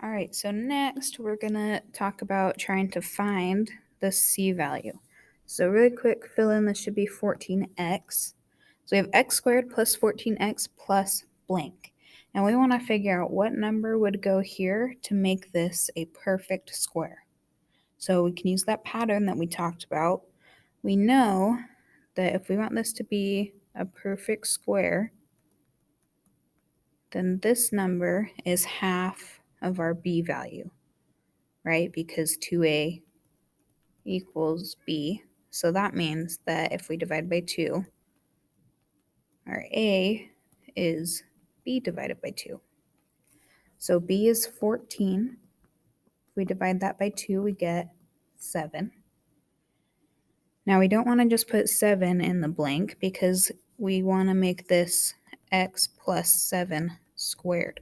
All right, so next we're going to talk about trying to find the c value. So really quick, fill in, this should be 14x. So we have x squared plus 14x plus blank. And we want to figure out what number would go here to make this a perfect square. So we can use that pattern that we talked about. We know that if we want this to be a perfect square, then this number is half of our b value, right? Because 2a equals b. So that means that if we divide by 2, our a is b divided by 2. So b is 14. If we divide that by 2, we get 7. Now we don't want to just put 7 in the blank because we want to make this x plus 7 squared.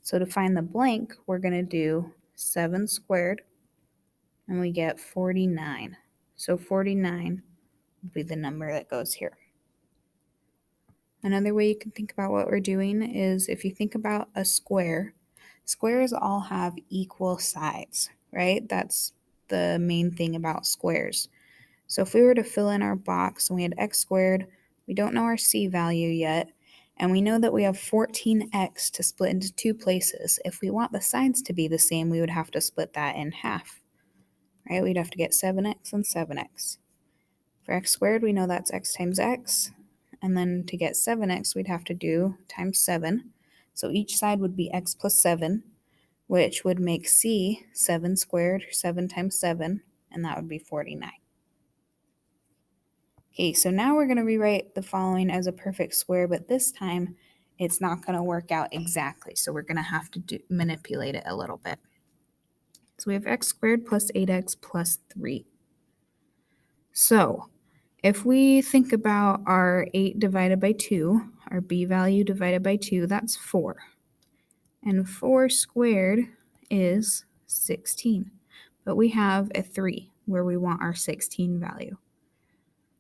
So to find the blank, we're going to do 7 squared, and we get 49. So 49 would be the number that goes here. Another way you can think about what we're doing is if you think about a square, squares all have equal sides, right? That's the main thing about squares. So if we were to fill in our box and we had x squared, we don't know our c value yet, and we know that we have 14x to split into two places. If we want the sides to be the same, we would have to split that in half, right? We'd have to get 7x and 7x. For x squared, we know that's x times x, and then to get 7x, we'd have to do times 7. So each side would be x plus 7, which would make c 7 squared, 7 times 7, and that would be 49. Okay, so now we're going to rewrite the following as a perfect square, but this time it's not going to work out exactly, so we're going to have to manipulate it a little bit. So we have x squared plus 8x plus 3. So if we think about our 8 divided by 2, our b value divided by 2, that's 4. And 4 squared is 16. But we have a 3 where we want our 16 value.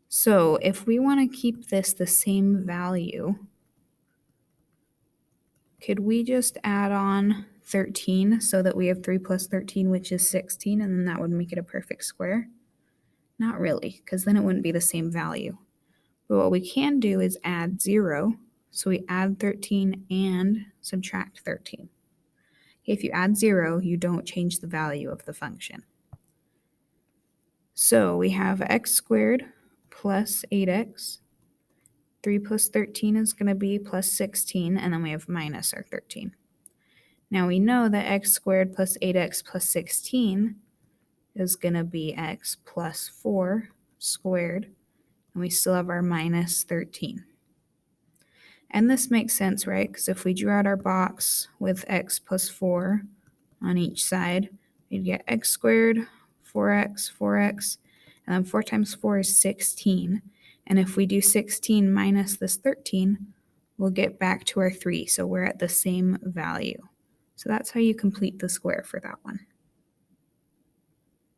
So if we want to keep this the same value, could we just add on 13 so that we have 3 plus 13, which is 16, and then that would make it a perfect square? Not really, because then it wouldn't be the same value. But what we can do is add 0. So we add 13 and subtract 13. If you add 0, you don't change the value of the function. So we have x squared plus 8x. 3 plus 13 is going to be plus 16, and then we have minus our 13. Now we know that x squared plus 8x plus 16 is going to be x plus 4 squared, and we still have our minus 13. And this makes sense, right? Because if we drew out our box with x plus 4 on each side, we'd get x squared, 4x, 4x, and then 4 times 4 is 16. And if we do 16 minus this 13, we'll get back to our 3. So we're at the same value. So that's how you complete the square for that one.